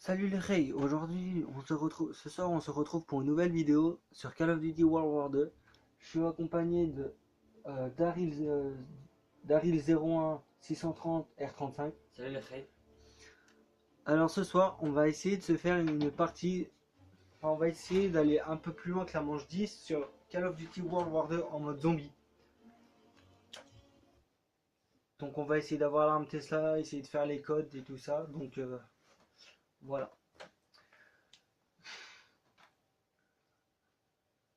Salut les Ray, aujourd'hui ce soir on se retrouve pour une nouvelle vidéo sur Call of Duty World War 2. Je suis accompagné de Daryl 01 630 R35. Salut les frères. Alors ce soir on va essayer de se faire une partie, on va essayer d'aller un peu plus loin que la manche 10 sur Call of Duty World War 2 en mode zombie. Donc on va essayer d'avoir l'arme Tesla, essayer de faire les codes et tout ça, donc voilà.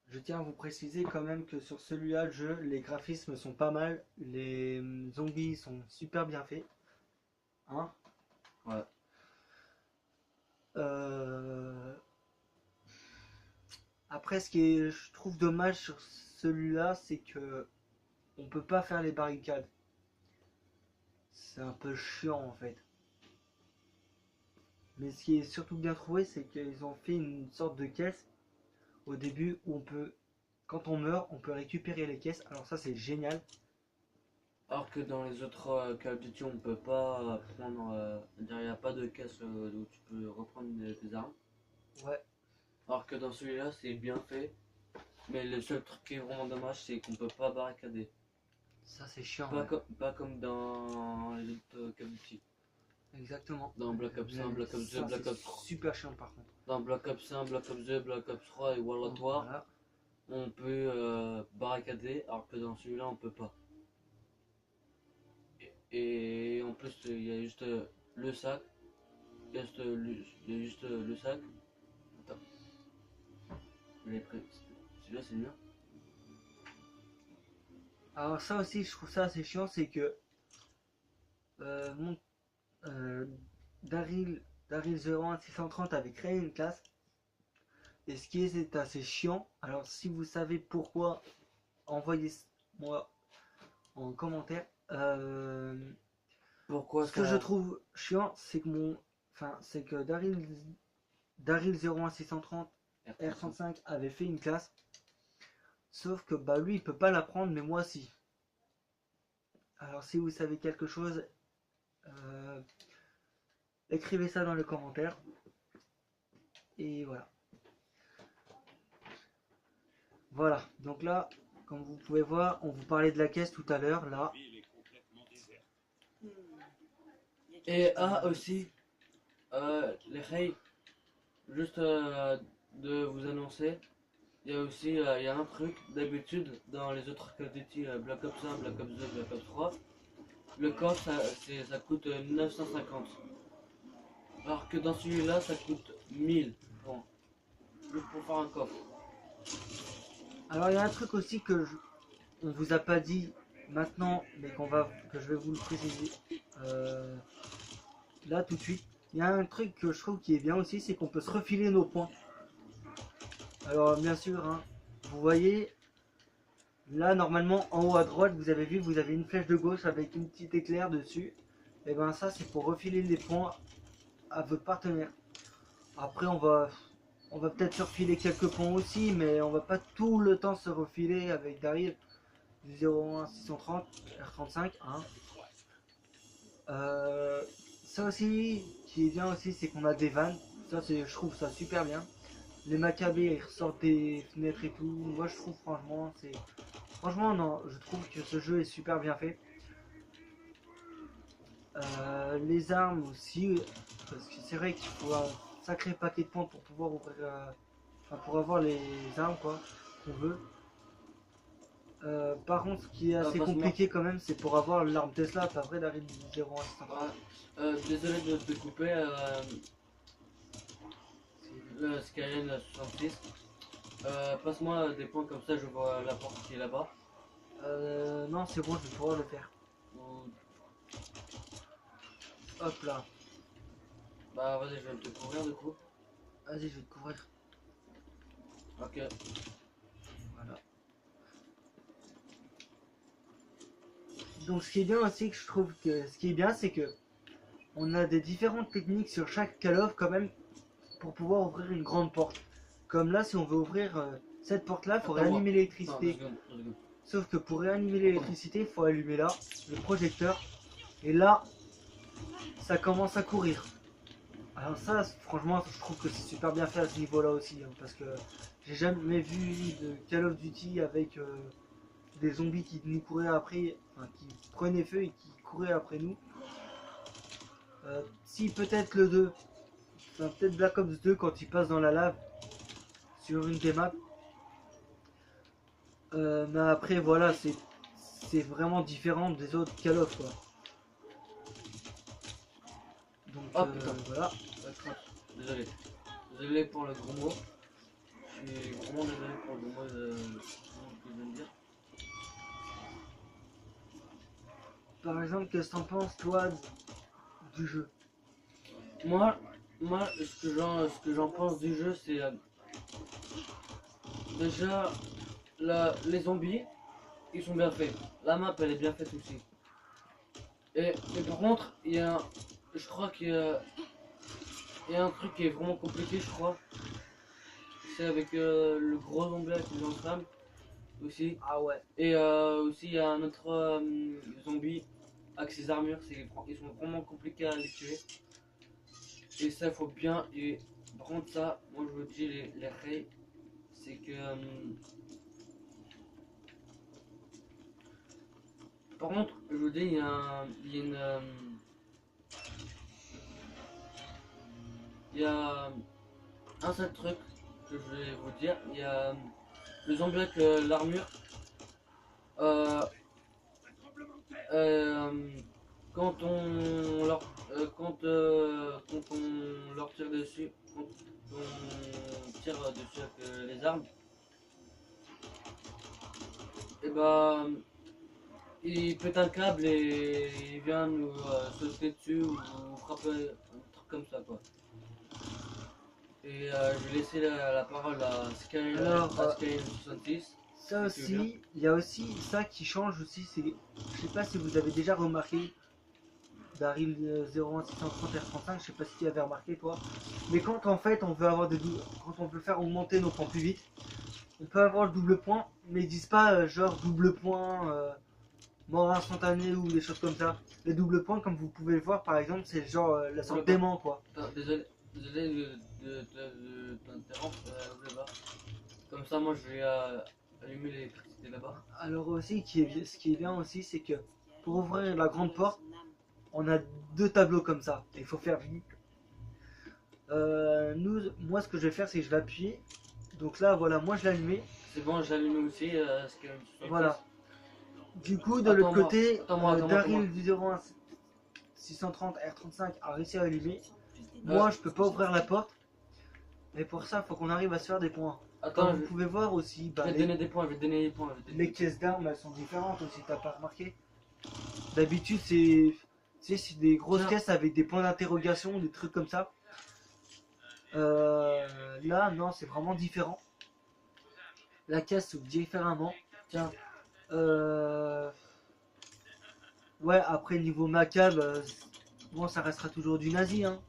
Je tiens à vous préciser quand même que sur celui-là, le jeu, les graphismes sont pas mal, les zombies sont super bien faits. Hein? Ouais. Après, ce qui est, je trouve dommage sur celui-là, c'est que on peut pas faire les barricades. C'est un peu chiant en fait. Mais ce qui est surtout bien trouvé, c'est qu'ils ont fait une sorte de caisse au début où on peut, quand on meurt, on peut récupérer les caisses. Alors ça, c'est génial. Alors que dans les autres Call of Duty, on peut pas prendre. Il n'y a pas de caisse où tu peux reprendre tes armes. Ouais. Alors que dans celui-là, c'est bien fait. Mais le seul truc qui est vraiment dommage, c'est qu'on peut pas barricader. Ça, c'est chiant. Pas, Ouais. pas comme dans les autres Call of Duty. Exactement. Dans Black Ops 1, Black Ops 2, Black Ops 3. Super chiant par contre. Dans Black Ops 1, Black Ops 2, Black Ops 3 et World at War, Voilà. on peut barricader, alors que dans celui-là, on peut pas. Et en plus, il y a juste le sac. Il y a juste le sac. Attends. Celui-là, c'est mieux. Alors ça aussi, je trouve ça assez chiant, c'est que mon euh, Daryl 01 630 avait créé une classe. Et ce qui est, c'est assez chiant. Alors si vous savez pourquoi, envoyez-moi en commentaire. Pourquoi Ce que je trouve chiant, c'est que c'est que Daryl 01 630 R35 avait fait une classe. Sauf que bah lui il peut pas la prendre, mais moi si. Alors si vous savez quelque chose, écrivez ça dans les commentaires. Et voilà. Voilà, donc là, comme vous pouvez voir, on vous parlait de la caisse tout à l'heure, là. Et aussi, les Hey, juste de vous annoncer, il y a aussi il y a un truc d'habitude dans les autres Call of Duty, Black Ops 1, Black Ops 2, Black Ops 3. Le coffre ça coûte 950. Alors que dans celui-là ça coûte 1000 francs. Juste pour faire un coffre. Alors il y a un truc aussi on vous a pas dit maintenant, mais que je vais vous le préciser là tout de suite. Il y a un truc que je trouve qui est bien aussi, c'est qu'on peut se refiler nos points. Alors bien sûr, hein, vous voyez, là normalement en haut à droite, vous avez vu, vous avez une flèche de gauche avec une petite éclair dessus. Et ben ça c'est pour refiler les points à votre partenaire. Après on va peut-être se refiler quelques points aussi, mais on va pas tout le temps se refiler avec Daryl du 01 630 R35. Hein. Ça aussi, qui est bien aussi, c'est qu'on a des vannes. Ça, je trouve ça super bien. Les Maccabées, ils ressortent des fenêtres et tout. Moi, je trouve franchement, non, je trouve que ce jeu est super bien fait. Les armes aussi, parce que c'est vrai qu'il faut un sacré paquet de points pour pouvoir ouvrir, pour avoir les armes quoi qu'on veut. Par contre, ce qui est assez compliqué quand même, c'est pour avoir l'arme Tesla. T'as vrai d'arriver du 0 à 100. Désolé de te couper. Le Skyline 66. Passe-moi des points comme ça, je vois la porte qui est là-bas. Non, c'est bon, je vais pouvoir le faire. Hop là. Bah vas-y, je vais te couvrir du coup. Vas-y, je vais te couvrir. Ok. Voilà. Donc ce qui est bien aussi, que je trouve que ce qui est bien, c'est que on a des différentes techniques sur chaque Call of quand même pour pouvoir ouvrir une grande porte. Comme là, si on veut ouvrir cette porte-là, il faut réanimer l'électricité. Sauf que pour réanimer l'électricité, il faut allumer là le projecteur. Et là, ça commence à courir. Alors ça, franchement, je trouve que c'est super bien fait à ce niveau-là aussi, hein, parce que j'ai jamais vu de Call of Duty avec des zombies qui nous couraient après, enfin, qui prenaient feu et qui couraient après nous. Si peut-être le 2, enfin, peut-être Black Ops 2 quand il passe dans la lave sur une des maps. Mais après voilà, c'est vraiment différent des autres Call of quoi. Donc Oh putain. voilà. Désolé. Désolé pour le gros mot. Je suis vraiment désolé pour le gros mot que je viens de dire. Par exemple, qu'est-ce que t'en penses toi du jeu? Moi, ce que j'en pense du jeu, c'est déjà les zombies, ils sont bien faits. La map, elle est bien faite aussi. Et par contre, je crois il y a un truc qui est vraiment compliqué, je crois. C'est avec le gros zombie avec les enflammes aussi. Ah ouais. Et aussi, il y a un autre zombie avec ses armures. Ils sont vraiment compliqués à les tuer. Et ça, il faut bien. Et par contre, ça, moi je vous dis, les raids, c'est que. Par contre, je vous dis, il y a un seul truc que je vais vous dire. Il y a le zombie avec l'armure. Euh, quand on leur quand on leur tire dessus, quand on tire dessus avec les armes, et ben il pète un câble et il vient nous sauter dessus ou nous frapper un truc comme ça quoi. Et je vais laisser la parole à Skyrim, Alors, 66. ça aussi, il y a aussi ça qui change aussi, c'est, je sais pas si vous avez déjà remarqué, Daryl 01630 R35, je sais pas si tu avais remarqué toi, mais quand en fait on veut avoir quand on veut faire augmenter nos points plus vite, on peut avoir le double point, mais ils disent pas genre double point, mort instantanée ou des choses comme ça. Les doubles points, comme vous pouvez le voir par exemple, c'est genre la sorte d'aimant quoi. Attends, désolé de t'interrompre, là-bas. Comme ça, moi je vais allumer l'électricité là-bas. Alors aussi, ce qui est bien aussi, c'est que pour ouvrir la grande porte, on a deux tableaux comme ça. Il faut faire vite. Moi, ce que je vais faire, c'est que je vais appuyer. Donc là, voilà, moi je l'ai allumé. C'est bon, j'ai allumé aussi Skyrim 66. Voilà. Du coup, de l'autre côté, attends-moi. Daryl du 01 630 R35 a réussi à allumer. Moi, je peux pas ouvrir la porte. Mais pour ça, il faut qu'on arrive à se faire des points. Attends, Comme vous pouvez voir aussi, je vais te donner des points, je vais te donner des points. les caisses d'armes, elles sont différentes aussi, t'as pas remarqué? D'habitude, c'est des grosses caisses avec des points d'interrogation, des trucs comme ça. Là, non, c'est vraiment différent. La caisse s'ouvre différemment. Tiens. Ouais, après, niveau macabre, bon, ça restera toujours du nazi, hein.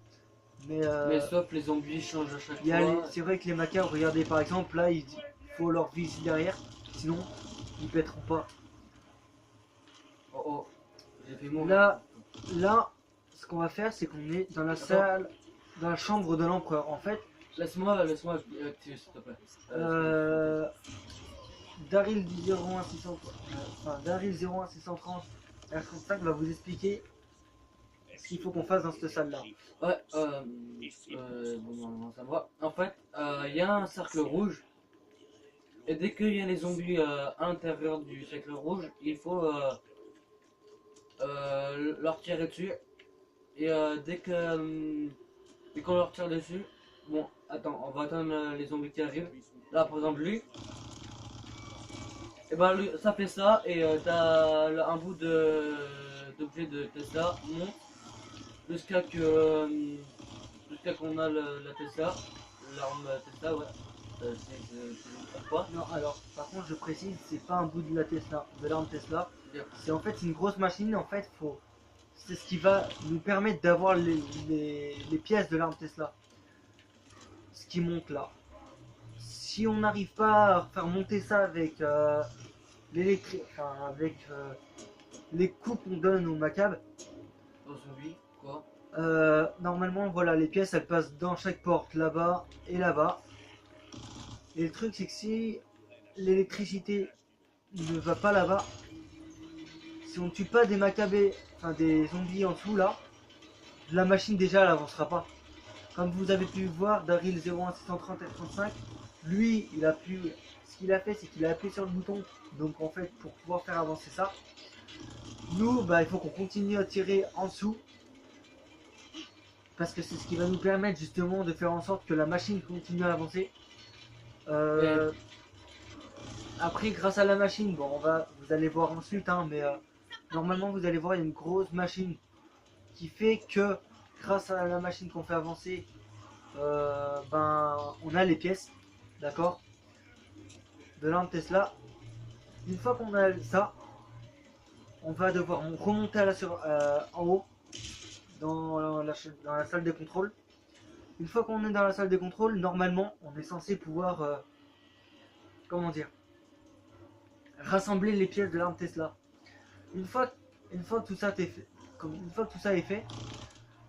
Mais sauf les zombies changent à chaque fois. C'est vrai que les macabres, regardez par exemple, là, il faut leur viser derrière, sinon, ils pèteront pas. Oh oh, j'ai fait mon. Là, ce qu'on va faire, c'est qu'on est dans la salle, dans la chambre de l'empereur. En fait, laisse-moi activer s'il te plaît. Daryl 01630, enfin Daryl 01630 R35 va vous expliquer ce qu'il faut qu'on fasse dans cette salle-là. Ouais, bon, normalement ça va. En fait, il y a un cercle rouge. Et dès qu'il y a les zombies à l'intérieur du cercle rouge, il faut leur tirer dessus. Et dès qu'on leur tire dessus, bon, attends, on va attendre les zombies qui arrivent. Là, par exemple, lui. Et ben, ça fait ça, et t'as un bout d'objet de Tesla monte jusqu'à qu'on a la Tesla, l'arme Tesla, ouais. C'est pas. Non, alors, par contre, je précise, c'est pas un bout de la Tesla, de l'arme Tesla. C'est en fait une grosse machine, en fait, c'est ce qui va nous permettre d'avoir les pièces de l'arme Tesla. Ce qui monte là. Si on n'arrive pas à faire monter ça avec l'électrique, enfin avec les coups qu'on donne aux macabres, Aux zombies, quoi. Normalement, voilà, les pièces elles passent dans chaque porte, là-bas et là-bas. Et le truc, c'est que si l'électricité ne va pas là-bas, si on ne tue pas des macabées, enfin des zombies en dessous là, la machine déjà elle avancera pas. Comme vous avez pu voir, Daryl 01630 R35, lui, il a pu. Ce qu'il a fait, c'est qu'il a appuyé sur le bouton. Donc en fait, pour pouvoir faire avancer ça, nous, bah, il faut qu'on continue à tirer en dessous. Parce que c'est ce qui va nous permettre justement de faire en sorte que la machine continue à avancer. Et Euh, Après, grâce à la machine, bon, vous allez voir ensuite, hein, mais normalement, vous allez voir, il y a une grosse machine qui fait que grâce à la machine qu'on fait avancer, ben, on a les pièces, d'accord, de l'arme Tesla. Une fois qu'on a ça, on va devoir remonter en haut dans la salle des contrôles. Une fois qu'on est dans la salle des contrôles, normalement, on est censé pouvoir, comment dire, rassembler les pièces de l'arme Tesla. Une fois, une fois que tout ça est fait, une fois que tout ça est fait,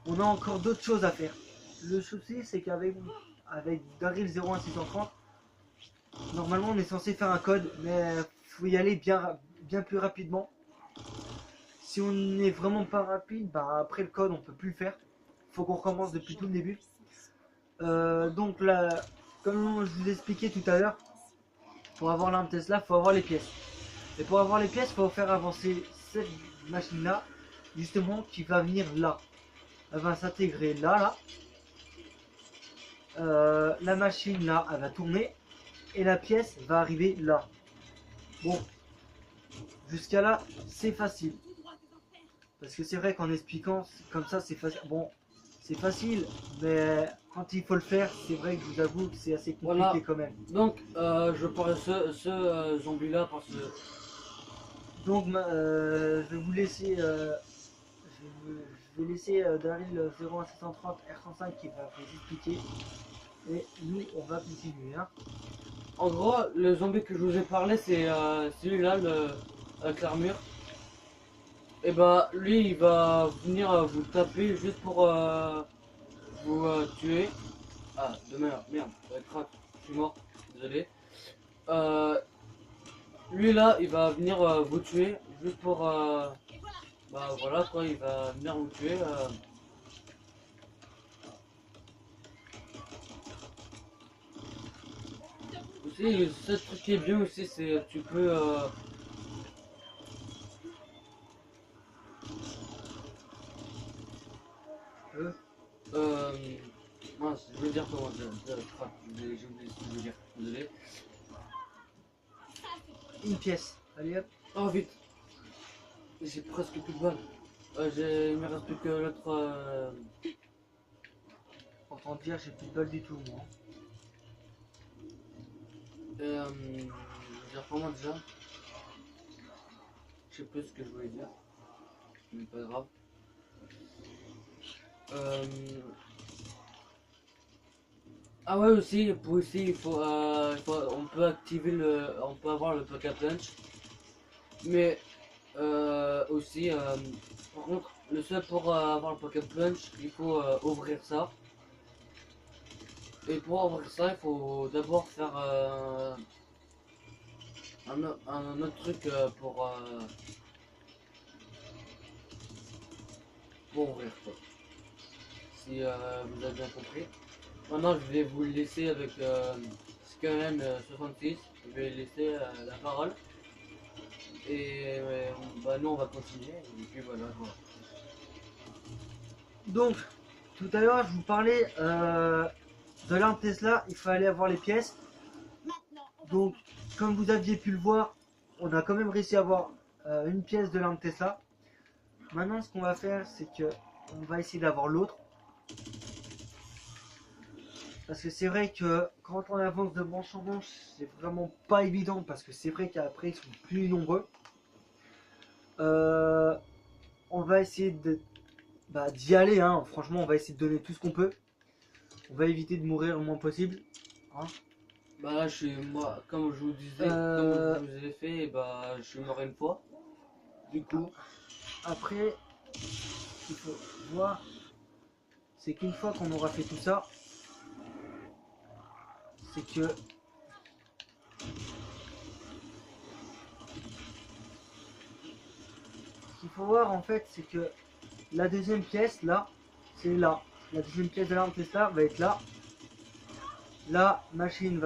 on a encore d'autres choses à faire. Le souci, c'est avec Daryl 01630, normalement on est censé faire un code, mais faut y aller bien plus rapidement. Si on n'est vraiment pas rapide, bah après le code on peut plus le faire. Faut qu'on recommence depuis tout le début. Donc là, comme je vous ai expliqué tout à l'heure, pour avoir l'arme Tesla, faut avoir les pièces. Et pour avoir les pièces, faut faire avancer cette machine là, justement, qui va venir là. Elle va s'intégrer là. La machine là, elle va tourner et la pièce va arriver là. Bon, jusqu'à là, c'est facile. Parce que c'est vrai qu'en expliquant comme ça, c'est facile. Bon, c'est facile, mais quand il faut le faire, c'est vrai que je vous avoue que c'est assez compliqué voilà. quand même. Donc, je parle ce zombie-là parce que. Donc, je vais vous laisser. Je vais laisser Daryl 01630 R105 qui va vous expliquer. Et nous, on va continuer. Hein. En gros, le zombie que je vous ai parlé, c'est celui-là, avec l'armure. Et bah, lui, il va venir vous taper juste pour vous tuer. Ah, de merde, crac, je suis mort, désolé. Euh, Lui là, il va venir vous tuer juste pour. Bah voilà quoi, il va venir vous tuer. Aussi, ce truc qui est bien aussi, c'est tu peux. Euh, Euh, Mince, je veux dire comment crac, j'ai oublié ce que je veux dire, désolé. une pièce. Allez hop. Oh vite, j'ai presque plus de balles. Il me reste plus que l'autre. Autant dire, j'ai plus de balles du tout, moi. Je veux dire comment déjà. Je sais plus ce que je voulais dire, mais pas grave. Euh, Ah ouais aussi, on peut activer on peut avoir le Poké Punch, mais aussi, par contre, le seul pour avoir le Poké Punch, il faut ouvrir ça. Et pour ouvrir ça, il faut d'abord faire un autre truc pour ouvrir quoi. Si vous avez bien compris. Maintenant, je vais vous le laisser avec Skyrim 66. Je vais laisser la parole. Et bah, nous, on va continuer. Et puis voilà. Voilà. Donc, tout à l'heure, je vous parlais de l'arme Tesla. Il fallait avoir les pièces. Donc, comme vous aviez pu le voir, on a quand même réussi à avoir une pièce de l'arme Tesla. Maintenant, ce qu'on va faire, c'est que on va essayer d'avoir l'autre. Parce que c'est vrai que quand on avance de manche en manche, c'est vraiment pas évident. Parce que c'est vrai qu'après, ils sont plus nombreux. On va essayer d'y aller. Hein. Franchement, on va essayer de donner tout ce qu'on peut. On va éviter de mourir le moins possible. Hein. Bah là, moi, comme je vous disais, comme je vous ai fait, bah, je suis mort une fois. Du coup, Après, il faut voir. c'est qu'une fois qu'on aura fait tout ça, c'est que ce qu'il faut voir en fait, c'est que la deuxième pièce là, c'est là. La deuxième pièce de l'arme Tesla va être là. La machine va